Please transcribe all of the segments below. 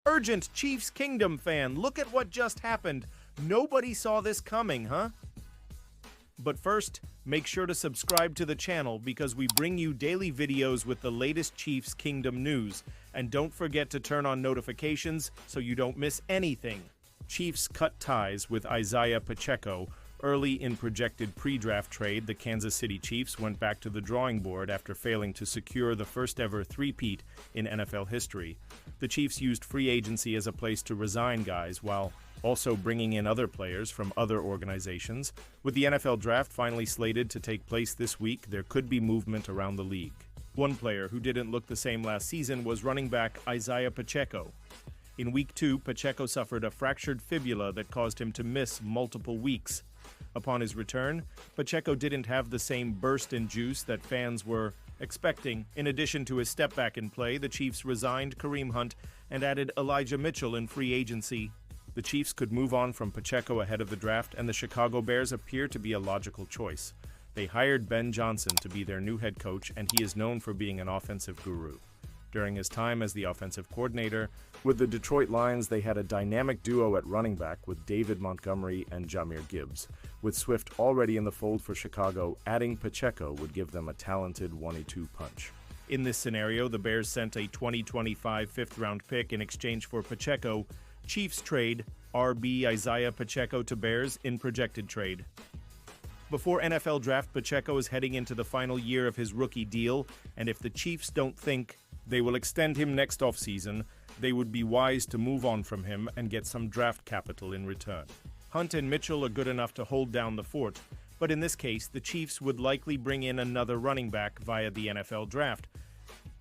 Urgent Chiefs Kingdom fan, look at what just happened. Nobody saw this coming, huh? But first, make sure to subscribe to the channel because we bring you daily videos with the latest Chiefs Kingdom news. And don't forget to turn on notifications so you don't miss anything. Chiefs cut ties with Isaiah Pacheco. Early in projected pre-draft trade, the Kansas City Chiefs went back to the drawing board after failing to secure the first-ever three-peat in NFL history. The Chiefs used free agency as a place to resign guys while also bringing in other players from other organizations. With the NFL draft finally slated to take place this week, there could be movement around the league. One player who didn't look the same last season was running back Isaiah Pacheco. In Week 2, Pacheco suffered a fractured fibula that caused him to miss multiple weeks. Upon his return, Pacheco didn't have the same burst and juice that fans were expecting. In addition to his step back in play, the Chiefs resigned Kareem Hunt and added Elijah Mitchell in free agency. The Chiefs could move on from Pacheco ahead of the draft, and the Chicago Bears appear to be a logical choice. They hired Ben Johnson to be their new head coach, and he is known for being an offensive guru. During his time as the offensive coordinator with the Detroit Lions, they had a dynamic duo at running back with David Montgomery and Jahmyr Gibbs. With Swift already in the fold for Chicago, adding Pacheco would give them a talented 1-2 punch. In this scenario, the Bears sent a 2025 fifth-round pick in exchange for Pacheco. Chiefs trade RB Isaiah Pacheco to Bears in projected trade. Before NFL draft, Pacheco is heading into the final year of his rookie deal, and if the Chiefs don't think they will extend him next offseason, they would be wise to move on from him and get some draft capital in return. Hunt and Mitchell are good enough to hold down the fort, but in this case, the Chiefs would likely bring in another running back via the NFL draft.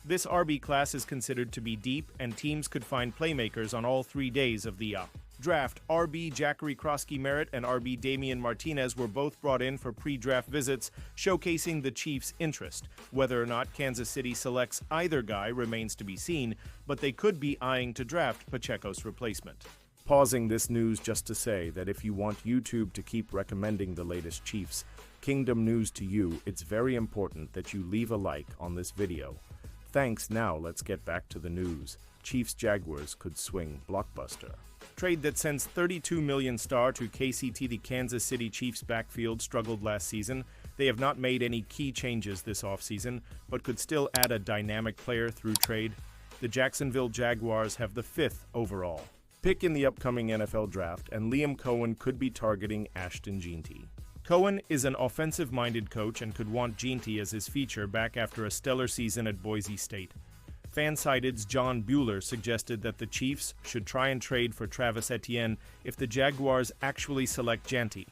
This RB class is considered to be deep, and teams could find playmakers on all 3 days of the draft. RB Jackery Kroski-Merritt and RB Damian Martinez were both brought in for pre-draft visits, showcasing the Chiefs' interest. Whether or not Kansas City selects either guy remains to be seen, but they could be eyeing to draft Pacheco's replacement. Pausing this news just to say that if you want YouTube to keep recommending the latest Chiefs Kingdom news to you, it's very important that you leave a like on this video. Thanks. Now let's get back to the news. Chiefs-Jaguars could swing blockbuster. Trade that sends $32 million star to KCT. The Kansas City Chiefs backfield struggled last season. They have not made any key changes this offseason, but could still add a dynamic player through trade. The Jacksonville Jaguars have the 5th overall pick in the upcoming NFL draft, and Liam Cohen could be targeting Ashton Jeanty. Cohen is an offensive-minded coach and could want Jeanty as his feature back after a stellar season at Boise State. Fansided's John Bueller suggested that the Chiefs should try and trade for Travis Etienne if the Jaguars actually select Jeanty.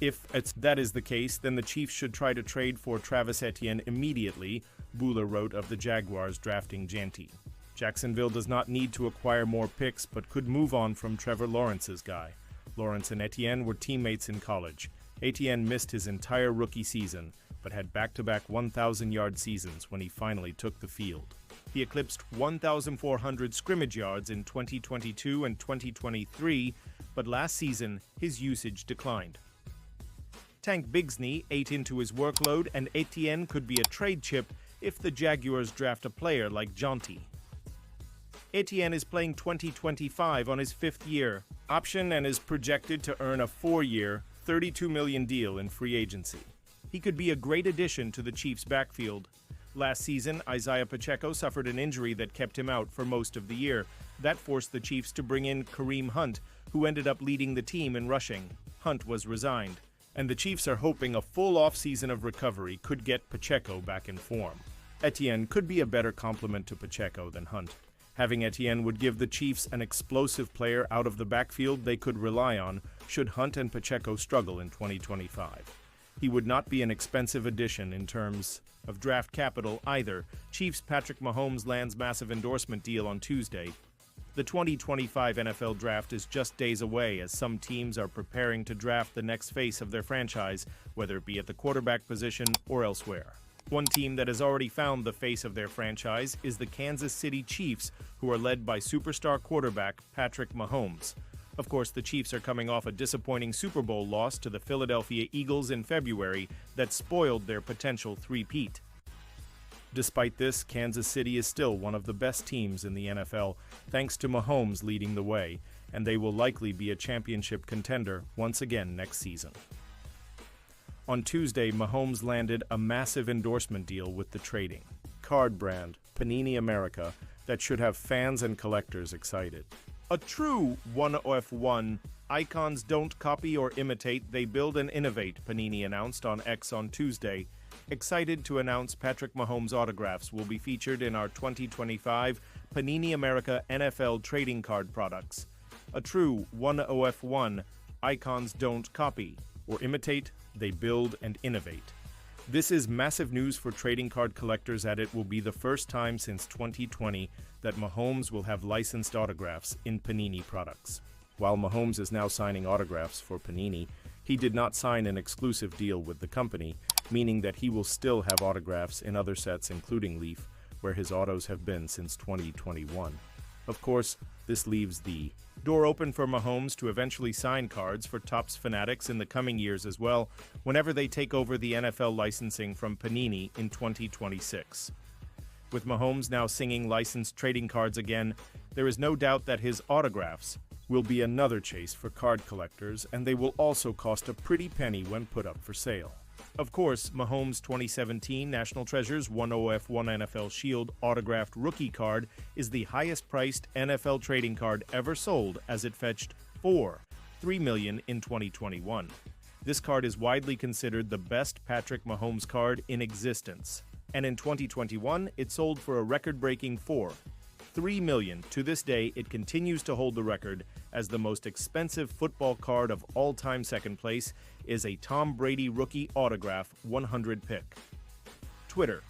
If that is the case, then the Chiefs should try to trade for Travis Etienne immediately, Bueller wrote of the Jaguars drafting Jeanty. Jacksonville does not need to acquire more picks, but could move on from Trevor Lawrence's guy. Lawrence and Etienne were teammates in college. Etienne missed his entire rookie season, but had back-to-back 1,000-yard seasons when he finally took the field. He eclipsed 1,400 scrimmage yards in 2022 and 2023, but last season, his usage declined. Tank Bigsby ate into his workload, and Etienne could be a trade chip if the Jaguars draft a player like Jeanty. Etienne is playing 2025 on his 5th year option and is projected to earn a 4-year, $32 million deal in free agency. He could be a great addition to the Chiefs' backfield. Last season, Isaiah Pacheco suffered an injury that kept him out for most of the year. That forced the Chiefs to bring in Kareem Hunt, who ended up leading the team in rushing. Hunt was resigned, and the Chiefs are hoping a full offseason of recovery could get Pacheco back in form. Etienne could be a better complement to Pacheco than Hunt. Having Etienne would give the Chiefs an explosive player out of the backfield they could rely on should Hunt and Pacheco struggle in 2025. He would not be an expensive addition in terms of draft capital either. Chiefs Patrick Mahomes lands massive endorsement deal on Tuesday. The 2025 NFL Draft is just days away as some teams are preparing to draft the next face of their franchise, whether it be at the quarterback position or elsewhere. One team that has already found the face of their franchise is the Kansas City Chiefs, who are led by superstar quarterback Patrick Mahomes. Of course, the Chiefs are coming off a disappointing Super Bowl loss to the Philadelphia Eagles in February that spoiled their potential three-peat. Despite this, Kansas City is still one of the best teams in the NFL, thanks to Mahomes leading the way, and they will likely be a championship contender once again next season. On Tuesday, Mahomes landed a massive endorsement deal with the trading card brand Panini America that should have fans and collectors excited. A true 1of1, icons don't copy or imitate, they build and innovate, Panini announced on X on Tuesday. Excited to announce Patrick Mahomes' autographs will be featured in our 2025 Panini America NFL trading card products. A true 1of1, icons don't copy or imitate, they build and innovate. This is massive news for trading card collectors, as it will be the first time since 2020 that Mahomes will have licensed autographs in Panini products. While Mahomes is now signing autographs for Panini, he did not sign an exclusive deal with the company, meaning that he will still have autographs in other sets including Leaf, where his autos have been since 2021. Of course, this leaves the door open for Mahomes to eventually sign cards for Topps fanatics in the coming years as well, whenever they take over the NFL licensing from Panini in 2026. With Mahomes now singing licensed trading cards again, there is no doubt that his autographs will be another chase for card collectors, and they will also cost a pretty penny when put up for sale. Of course, Mahomes' 2017 National Treasures 1of1 NFL Shield autographed rookie card is the highest-priced NFL trading card ever sold, as it fetched $3 million in 2021. This card is widely considered the best Patrick Mahomes card in existence, and in 2021 it sold for a record-breaking $3 million. To this day, it continues to hold the record as the most expensive football card of all time. Second place is a Tom Brady rookie autograph 100 pick. Twitter.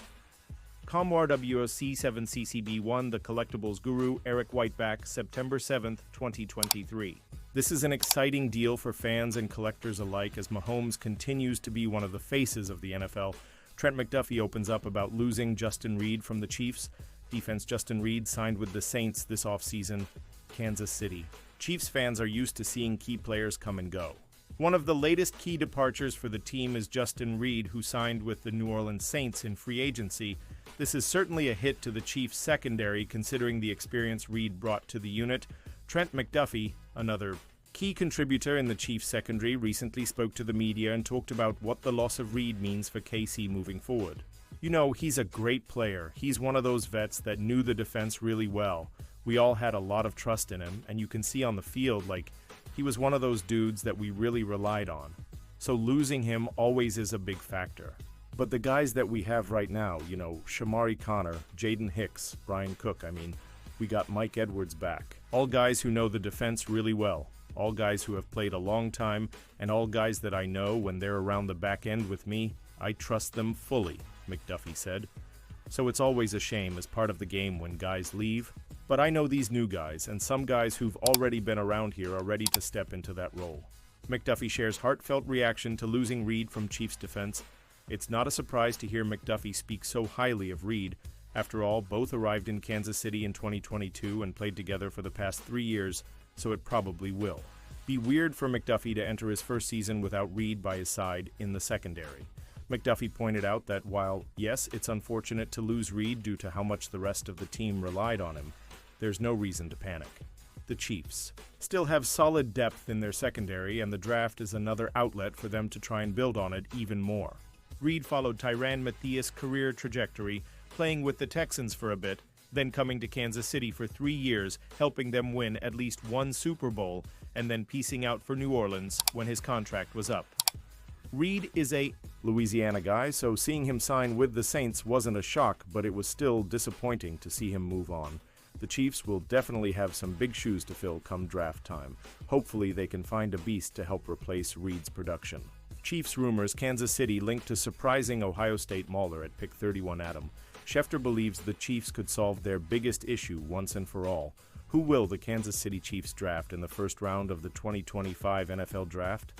ComWRWC7CCB1, the collectibles guru, Eric Whiteback, September 7th, 2023. This is an exciting deal for fans and collectors alike as Mahomes continues to be one of the faces of the NFL. Trent McDuffie opens up about losing Justin Reid from the Chiefs. Defense Justin Reid signed with the Saints this offseason. Kansas City. Chiefs fans are used to seeing key players come and go. One of the latest key departures for the team is Justin Reid, who signed with the New Orleans Saints in free agency. This is certainly a hit to the Chiefs' secondary, considering the experience Reid brought to the unit. Trent McDuffie, another key contributor in the Chiefs' secondary, recently spoke to the media and talked about what the loss of Reid means for KC moving forward. You know, he's a great player. He's one of those vets that knew the defense really well. We all had a lot of trust in him, and you can see on the field, he was one of those dudes that we really relied on. So losing him always is a big factor. But the guys that we have right now, Shamari Connor, Jaden Hicks, Brian Cook, we got Mike Edwards back. All guys who know the defense really well. All guys who have played a long time, and all guys that I know when they're around the back end with me, I trust them fully, McDuffie said. So it's always a shame as part of the game when guys leave. But I know these new guys, and some guys who've already been around here are ready to step into that role. McDuffie shares heartfelt reaction to losing Reid from Chiefs defense. It's not a surprise to hear McDuffie speak so highly of Reid. After all, both arrived in Kansas City in 2022 and played together for the past 3 years, so it probably will be weird for McDuffie to enter his first season without Reid by his side in the secondary. McDuffie pointed out that while, yes, it's unfortunate to lose Reid due to how much the rest of the team relied on him, there's no reason to panic. The Chiefs still have solid depth in their secondary, and the draft is another outlet for them to try and build on it even more. Reid followed Tyrann Mathias' career trajectory, playing with the Texans for a bit, then coming to Kansas City for 3 years, helping them win at least one Super Bowl, and then piecing out for New Orleans when his contract was up. Reid is a Louisiana guy, so seeing him sign with the Saints wasn't a shock, but it was still disappointing to see him move on. The Chiefs will definitely have some big shoes to fill come draft time. Hopefully they can find a beast to help replace Reid's production. Chiefs rumors: Kansas City linked to surprising Ohio State mauler at pick 31 Adam. Schefter believes the Chiefs could solve their biggest issue once and for all. Who will the Kansas City Chiefs draft in the first round of the 2025 NFL Draft?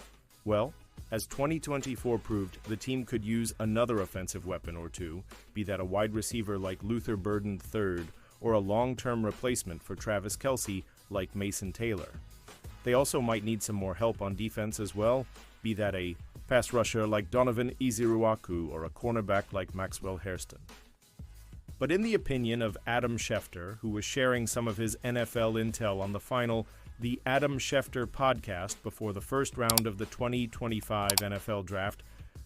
Well, as 2024 proved, the team could use another offensive weapon or two, be that a wide receiver like Luther Burden III, or a long-term replacement for Travis Kelce like Mason Taylor. They also might need some more help on defense as well, be that a pass rusher like Donovan Iziruaku or a cornerback like Maxwell Hairston. But in the opinion of Adam Schefter, who was sharing some of his NFL intel on the final The Adam Schefter podcast before the first round of the 2025 NFL Draft,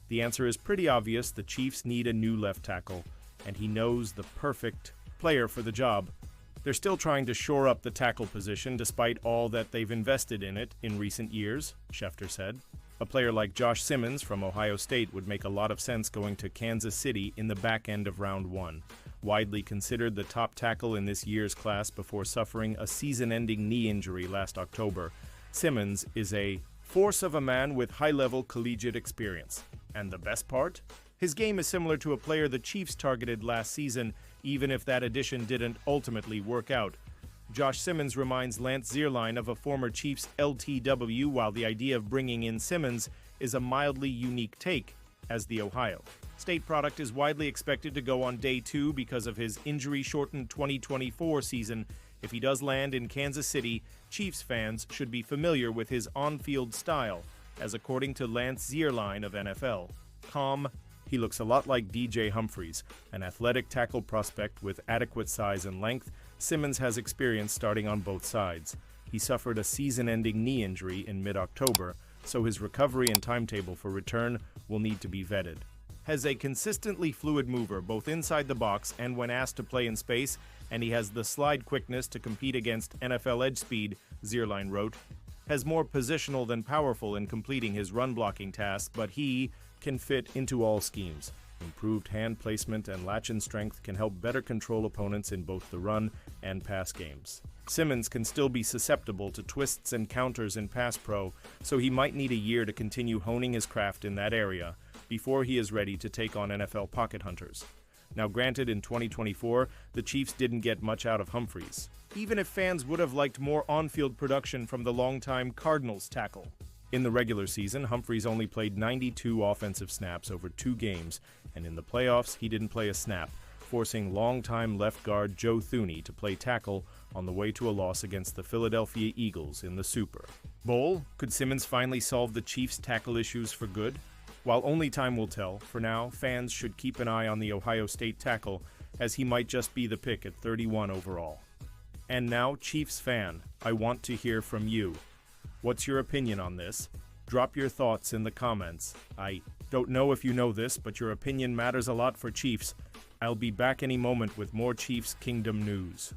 the answer is pretty obvious. The Chiefs need a new left tackle, and he knows the perfect player for the job. They're still trying to shore up the tackle position despite all that they've invested in it in recent years, Schefter said. A player like Josh Simmons from Ohio State would make a lot of sense going to Kansas City in the back end of round one. Widely considered the top tackle in this year's class before suffering a season-ending knee injury last October, Simmons is a force of a man with high-level collegiate experience. And the best part? His game is similar to a player the Chiefs targeted last season, even if that addition didn't ultimately work out. Josh Simmons reminds Lance Zierlein of a former Chiefs LTW, while the idea of bringing in Simmons is a mildly unique take, as the Ohio State product is widely expected to go on day 2 because of his injury-shortened 2024 season. If he does land in Kansas City, Chiefs fans should be familiar with his on-field style, as according to Lance Zierlein of NFL, calm. He looks a lot like DJ Humphries, an athletic tackle prospect with adequate size and length. Simmons has experience starting on both sides. He suffered a season-ending knee injury in mid-October, so his recovery and timetable for return will need to be vetted. Has a consistently fluid mover both inside the box and when asked to play in space, and he has the slide quickness to compete against NFL edge speed, Zierlein wrote. Has more positional than powerful in completing his run-blocking tasks, but he can fit into all schemes. Improved hand placement and latch-in strength can help better control opponents in both the run and pass games. Simmons can still be susceptible to twists and counters in pass pro, so he might need a year to continue honing his craft in that area before he is ready to take on NFL pocket hunters. Now granted, in 2024, the Chiefs didn't get much out of Humphries, even if fans would have liked more on-field production from the longtime Cardinals tackle. In the regular season, Humphries only played 92 offensive snaps over 2 games, and in the playoffs, he didn't play a snap, forcing longtime left guard Joe Thuney to play tackle on the way to a loss against the Philadelphia Eagles in the Super Bowl. Could Simmons finally solve the Chiefs' tackle issues for good? While only time will tell, for now, fans should keep an eye on the Ohio State tackle, as he might just be the pick at 31 overall. And now, Chiefs fan, I want to hear from you. What's your opinion on this? Drop your thoughts in the comments. I don't know if you know this, but your opinion matters a lot for Chiefs. I'll be back any moment with more Chiefs Kingdom news.